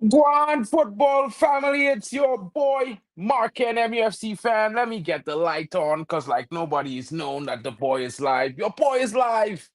One football family, it's your boy MarkN MUFC fan. Let me get the light on because, like, nobody is known that the boy is live. Your boy is live.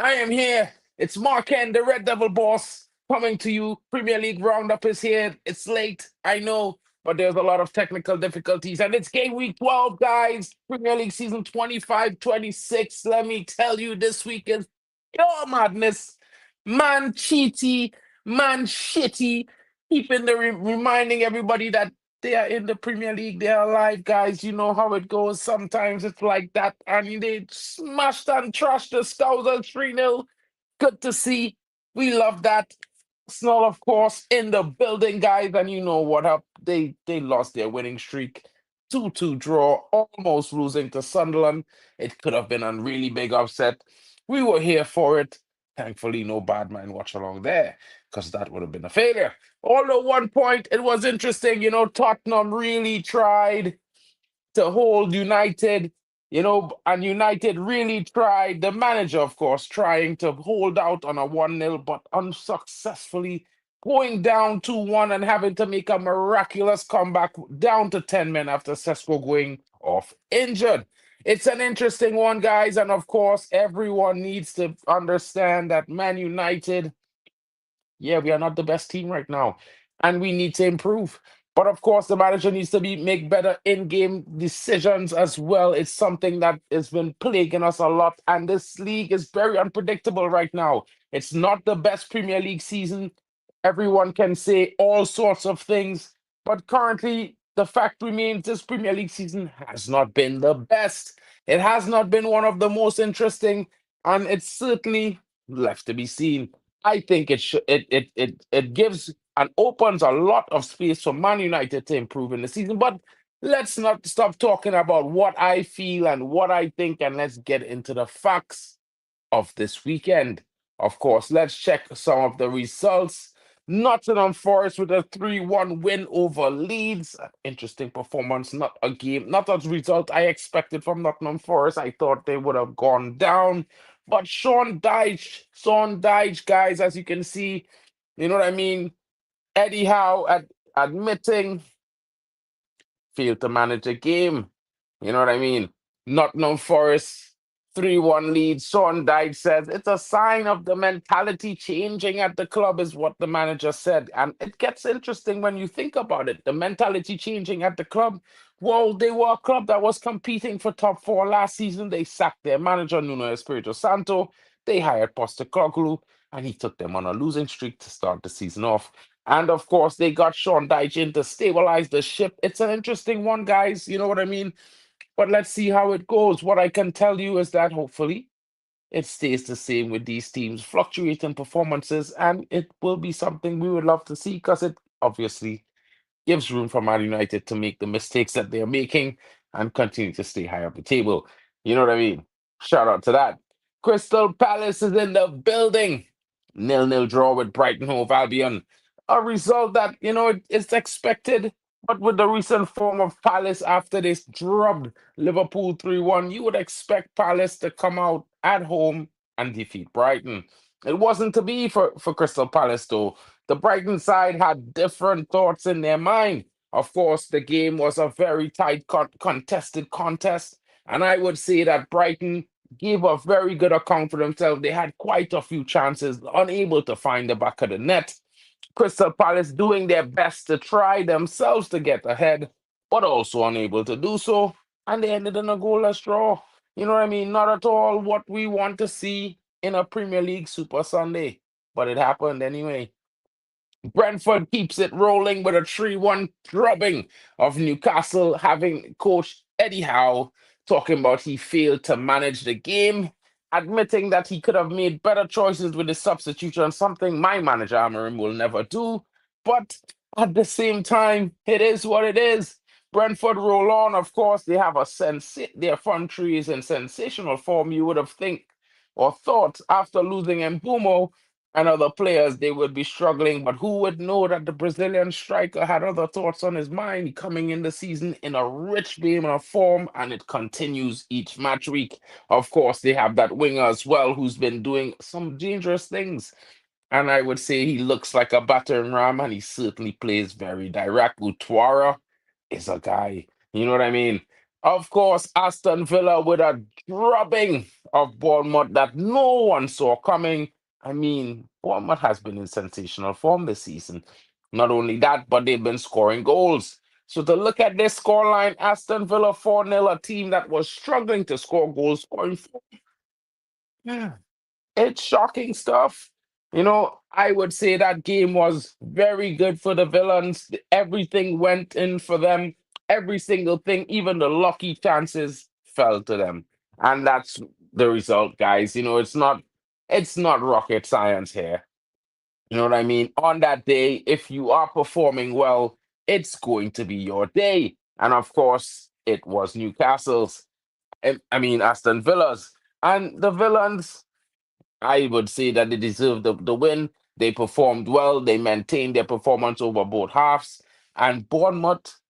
I am here. It's MarkN, the Red Devil boss, coming to you. Premier League Roundup is here. It's late, I know, but there's a lot of technical difficulties. And it's game week 12, guys. Premier League season 25-26. Let me tell you, this week is pure madness. Man cheaty, man shitty keeping reminding everybody that they are in the Premier League, they are alive, guys. You know how it goes. Sometimes it's like that. I mean, they smashed and trashed the Scousers 3-0. Good to see. We love that. Arsenal, of course, in the building, guys, and you know what up. They lost their winning streak. 2-2 draw, almost losing to Sunderland. It could have been a really big upset. We were here for it. Thankfully, no bad man watch along there, because that would have been a failure. Although one point, it was interesting, Tottenham really tried to hold United, and United really tried, the manager, of course, trying to hold out on a 1-0, but unsuccessfully going down 2-1 and having to make a miraculous comeback down to 10 men after Sesko going off injured. It's an interesting one, guys, and of course, everyone needs to understand that Man United, yeah, we are not the best team right now, and we need to improve. But of course, the manager needs to make better in-game decisions as well. It's something that has been plaguing us a lot, and this league is very unpredictable right now. It's not the best Premier League season. Everyone can say all sorts of things, but currently, the fact remains this Premier League season has not been the best. It has not been one of the most interesting, and it's certainly left to be seen. I think it should it gives and opens a lot of space for Man United to improve in the season. But let's not stop talking about what I feel and what I think, and let's get into the facts of this weekend. Of course, let's check some of the results. Nottingham Forest with a 3-1 win over Leeds. Interesting performance, not a game, not a result I expected from Nottingham Forest. I thought they would have gone down. But Sean Dyche, guys, as you can see, you know what I mean? Eddie Howe admitting failed to manage a game. You know what I mean? Nottingham Forest 3-1 lead. Sean Dyche says it's a sign of the mentality changing at the club, is what the manager said. And it gets interesting when you think about it. The mentality changing at the club. Well, they were a club that was competing for top four last season. They sacked their manager, Nuno Espirito Santo. They hired Postecoglou, and he took them on a losing streak to start the season off. And of course, they got Sean Dyche in to stabilize the ship. It's an interesting one, guys. You know what I mean? But let's see how it goes. What I can tell you is that hopefully it stays the same with these teams, fluctuating performances, and it will be something we would love to see because it obviously gives room for Man United to make the mistakes that they're making and continue to stay high up the table. You know what I mean? Shout out to that. Crystal Palace is in the building. 0-0 draw with Brighton Hove Albion. A result that, it's expected, but with the recent form of Palace after they dropped Liverpool 3-1, you would expect Palace to come out at home and defeat Brighton. It wasn't to be for Crystal Palace, though. The Brighton side had different thoughts in their mind. Of course, the game was a very tight, contested contest, and I would say that Brighton gave a very good account for themselves. They had quite a few chances, unable to find the back of the net. Crystal Palace doing their best to try themselves to get ahead, but also unable to do so, and they ended in a goalless draw. You know what I mean? Not at all what we want to see in a Premier League Super Sunday, but it happened anyway. Brentford keeps it rolling with a 3-1 drubbing of Newcastle, having coach Eddie Howe talking about he failed to manage the game, admitting that he could have made better choices with his substitution, something my manager Amarim will never do. But at the same time, it is what it is. Brentford roll on. Of course, they have their front three is in sensational form. You would have think or thought after losing Mbumo and other players, they would be struggling. But who would know that the Brazilian striker had other thoughts on his mind coming in the season in a rich vein of form, and it continues each match week. Of course, they have that winger as well who's been doing some dangerous things. and I would say he looks like a battering ram, and he certainly plays very direct. Utwara is a guy, you know what I mean? Of course, Aston Villa with a drubbing of Bournemouth that no one saw coming. I mean, Bournemouth has been in sensational form this season. Not only that, but they've been scoring goals. So to look at this scoreline, Aston Villa 4-0, a team that was struggling to score goals, scoring 4. Yeah, it's shocking stuff. I would say that game was very good for the villains. Everything went in for them. Every single thing, even the lucky chances fell to them. And that's the result, guys. It's not rocket science here. You know what I mean? On that day, if you are performing well, it's going to be your day. And of course, it was Newcastle's. I mean, Aston Villa's. And the villains, I would say that they deserved the win. They performed well. They maintained their performance over both halves. And Bournemouth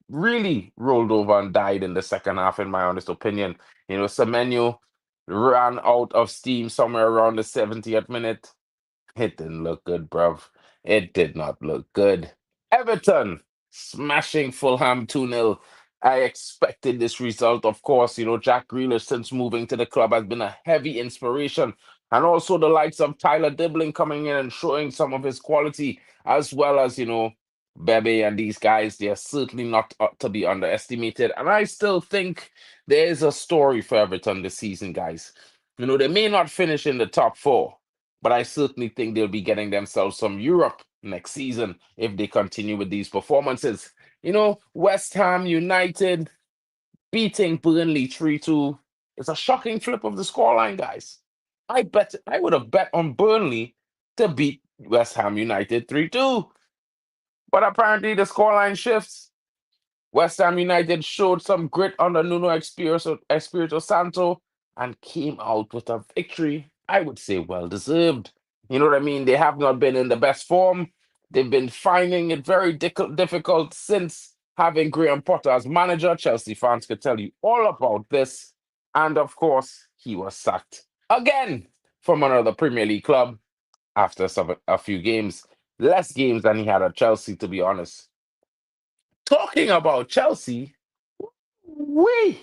really rolled over and died in the second half, in my honest opinion. Semenyo ran out of steam somewhere around the 70th minute. It didn't look good, bruv. It did not look good. Everton smashing Fulham 2-0. I expected this result, of course. Jack Grealish, since moving to the club, has been a heavy inspiration. And also the likes of Tyler Dibbling coming in and showing some of his quality, as well as, Bebe and these guys. They are certainly not to be underestimated. And I still think there is a story for Everton this season, guys. They may not finish in the top four, but I certainly think they'll be getting themselves some Europe next season if they continue with these performances. West Ham United beating Burnley 3-2. It's a shocking flip of the scoreline, guys. I would have bet on Burnley to beat West Ham United 3-2. But apparently the scoreline shifts. West Ham United showed some grit under Nuno Espirito Santo and came out with a victory, I would say well deserved. You know what I mean? They have not been in the best form. They've been finding it very difficult since having Graham Potter as manager. Chelsea fans could tell you all about this. And of course, he was sacked again from another Premier League club after a few games. Less games than he had at Chelsea, to be honest. Talking about Chelsea, we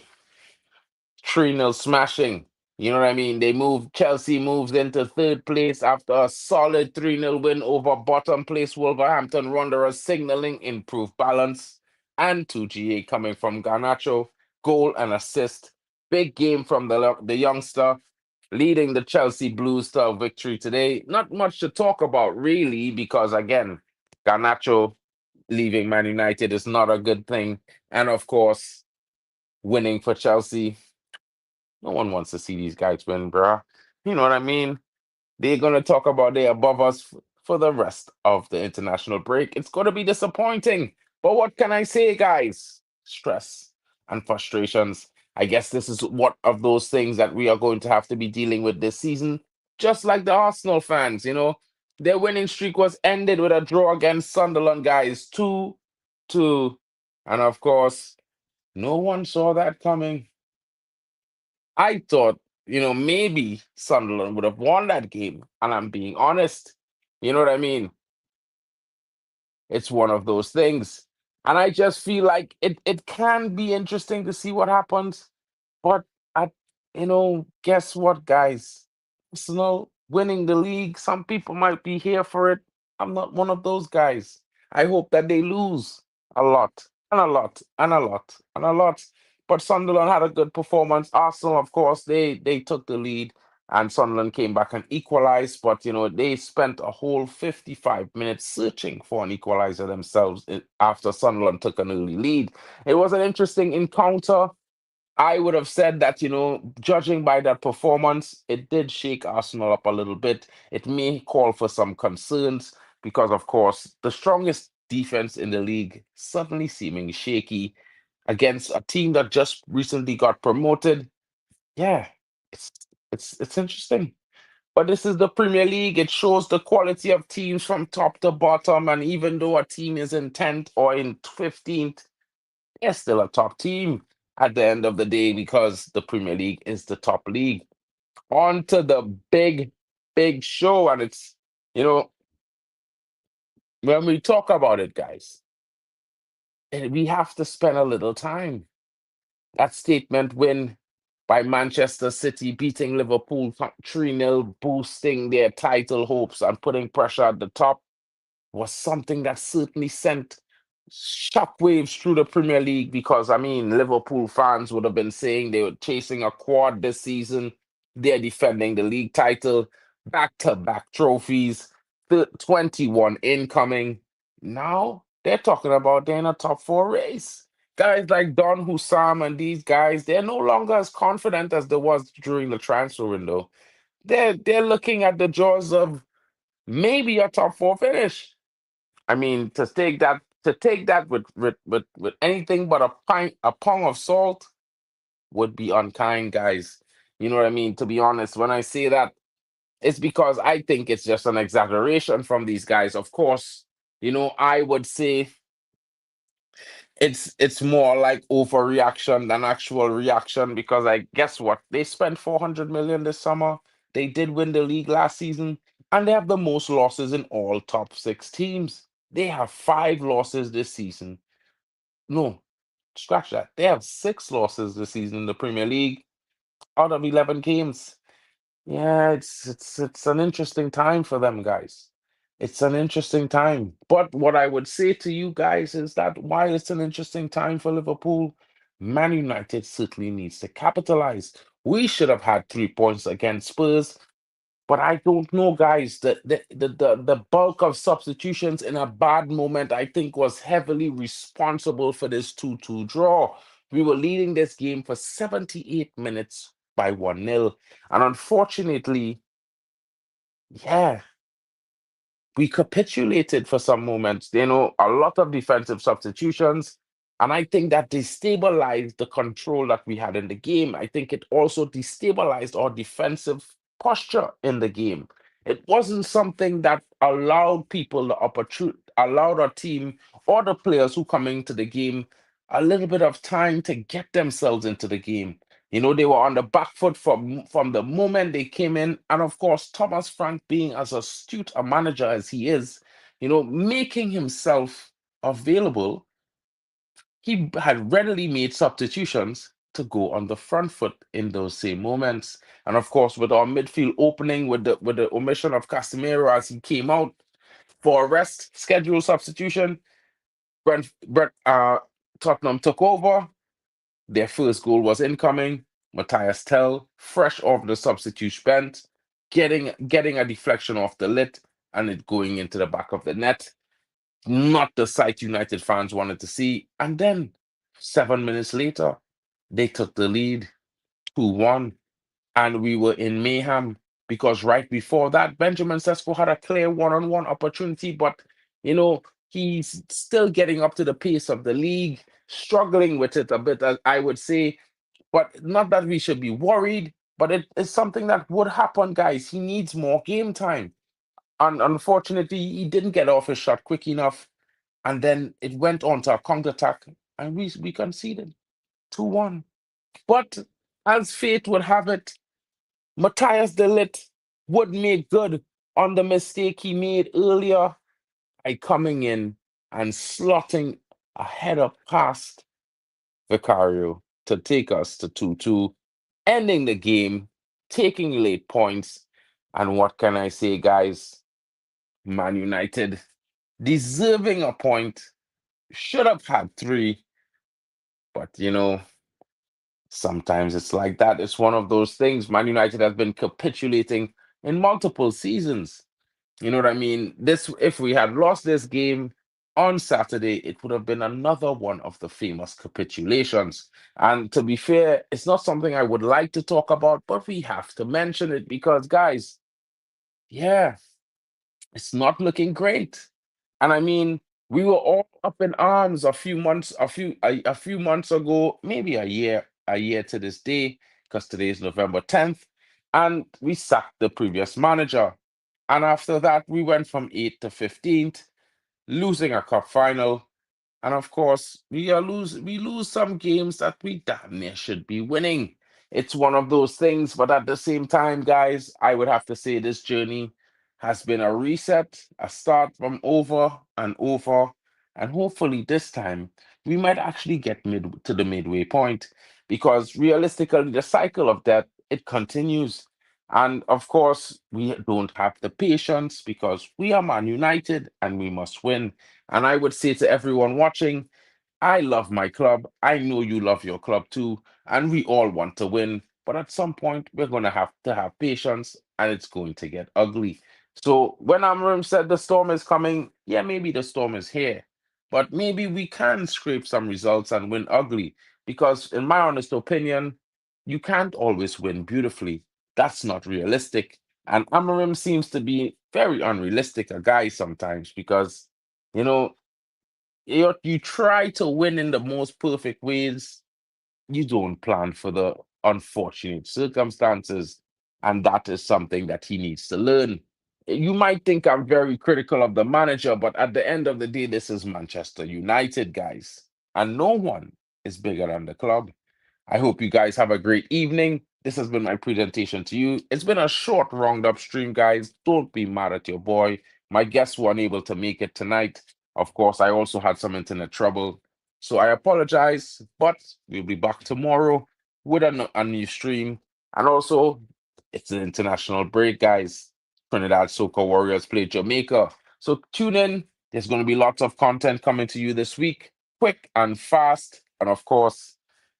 3-0 smashing. You know what I mean? Chelsea moves into third place after a solid 3-0 win over bottom place Wolverhampton Wanderers, signaling improved balance. And 2GA coming from Garnacho, goal and assist. Big game from the youngster, leading the Chelsea Blues to a victory today. Not much to talk about, really, because again, Garnacho leaving Man United is not a good thing. And of course, winning for Chelsea. No one wants to see these guys win, bruh. You know what I mean? They're going to talk about they above us for the rest of the international break. It's going to be disappointing. But what can I say, guys? Stress and frustrations. I guess this is one of those things that we are going to have to be dealing with this season, just like the Arsenal fans. Their winning streak was ended with a draw against Sunderland, guys, 2-2. And of course, no one saw that coming. I thought, maybe Sunderland would have won that game. And I'm being honest. You know what I mean? It's one of those things. And I just feel like it can be interesting to see what happens. But guess what, guys? Arsenal winning the league. Some people might be here for it. I'm not one of those guys. I hope that they lose a lot and a lot and a lot and a lot. But Sunderland had a good performance. Arsenal, of course, they took the lead and Sunderland came back and equalized. But they spent a whole 55 minutes searching for an equalizer themselves after Sunderland took an early lead. It was an interesting encounter. I would have said that, judging by that performance, it did shake Arsenal up a little bit. It may call for some concerns because, of course, the strongest defense in the league suddenly seeming shaky against a team that just recently got promoted. Yeah, it's it's interesting. But this is the Premier League. It shows the quality of teams from top to bottom. And even though a team is in 10th or in 15th, they're still a top team at the end of the day because the Premier League is the top league. On to the big show, and it's You know, when we talk about it, guys, we have to spend a little time. That statement win by Manchester City beating Liverpool 3-0, boosting their title hopes and putting pressure at the top was something that certainly sent shockwaves through the Premier League because, I mean, Liverpool fans would have been saying they were chasing a quad this season. They're defending the league title, back-to-back trophies, 21 incoming. Now they're talking about they're in a top four race. Guys like Don Hussam and these guys, they're no longer as confident as they was during the transfer window. They're looking at the jaws of maybe a top four finish. I mean, to take that with anything but a pong of salt would be unkind, guys. You know what I mean? To be honest, when I say that, it's because I think it's just an exaggeration from these guys. Of course, I would say it's more like overreaction than actual reaction because I guess what? They spent 400 million this summer. They did win the league last season, and they have the most losses in all top six teams. They have 5 losses this season. No, scratch that. They have 6 losses this season in the Premier League out of 11 games. Yeah, it's an interesting time for them, guys. It's an interesting time. But what I would say to you guys is that while it's an interesting time for Liverpool, Man United certainly needs to capitalize. We should have had 3 points against Spurs, but I don't know, guys. The bulk of substitutions in a bad moment, I think, was heavily responsible for this 2-2 draw. We were leading this game for 78 minutes by 1-0. And unfortunately, yeah, we capitulated for some moments. A lot of defensive substitutions. And I think that destabilized the control that we had in the game. I think it also destabilized our defensive posture in the game. It wasn't something that allowed people the opportunity, allowed our team or the players who come into the game a little bit of time to get themselves into the game. They were on the back foot from the moment they came in. And of course, Thomas Frank, being as astute a manager as he is, making himself available, he had readily made substitutions to go on the front foot in those same moments. And of course, with our midfield opening, with the omission of Casemiro as he came out for a rest schedule substitution, Tottenham took over. Their first goal was incoming. Matthias Tell, fresh off the substitute bench, getting a deflection off the lid and it going into the back of the net. Not the sight United fans wanted to see. And then 7 minutes later, they took the lead 2-1, and we were in mayhem because right before that, Benjamin Sesko had a clear one-on-one opportunity, but he's still getting up to the pace of the league, struggling with it a bit, I would say. But not that we should be worried, but it is something that would happen, guys. He needs more game time. And unfortunately, he didn't get off his shot quick enough. And then it went on to a counter-attack, and we conceded 2-1. But as fate would have it, Matthias de Ligt would make good on the mistake he made earlier by coming in and slotting a header past Vicario to take us to 2-2, ending the game, taking late points. And what can I say, guys? Man United deserving a point, should have had 3, but sometimes it's like that. It's one of those things. Man United has been capitulating in multiple seasons. You know what I mean? If we had lost this game on Saturday, it would have been another one of the famous capitulations. And to be fair, it's not something I would like to talk about, but we have to mention it because, guys, yeah, it's not looking great. And I mean, we were all up in arms a few months ago, maybe a year to this day, because today is November 10th, and we sacked the previous manager. And after that, we went from 8th to 15th, losing a cup final. And of course, we lose some games that we damn near should be winning. It's one of those things, but at the same time, guys, I would have to say this journey. has been a reset, a start from over and over, and hopefully this time we might actually get to the midway point, because realistically the cycle of death, it continues. And of course, we don't have the patience because we are Man United and we must win. And I would say to everyone watching, I love my club. I know you love your club too. And we all want to win. But at some point, we're going to have patience and it's going to get ugly. So when Amram said the storm is coming, yeah, maybe the storm is here. But maybe we can scrape some results and win ugly. Because in my honest opinion, you can't always win beautifully. That's not realistic. And Amarim seems to be very unrealistic a guy sometimes because, you know, you try to win in the most perfect ways. You don't plan for the unfortunate circumstances. And that is something that he needs to learn. You might think I'm very critical of the manager, but at the end of the day, this is Manchester United, guys. And no one is bigger than the club. I hope you guys have a great evening. This has been my presentation to you. It's been a short roundup stream, guys. Don't be mad at your boy. My guests were unable to make it tonight. Of course, I also had some internet trouble. So I apologize, but we'll be back tomorrow with a new stream. And also, it's an international break, guys. Trinidad Soca Warriors play Jamaica. So tune in. There's going to be lots of content coming to you this week, quick and fast. And of course,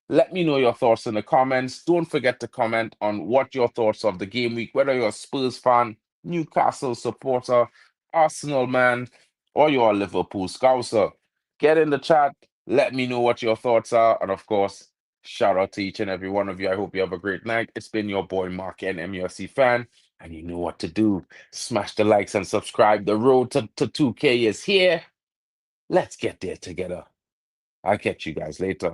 let me know your thoughts in the comments. Don't forget to comment on what your thoughts of the game week, whether you're a Spurs fan, Newcastle supporter, Arsenal man, or you're a Liverpool scouser. Get in the chat. Let me know what your thoughts are. And of course, shout out to each and every one of you. I hope you have a great night. It's been your boy, MarkN MUFCFAN. And you know what to do. Smash the likes and subscribe. The road to 2K is here. Let's get there together. I'll catch you guys later.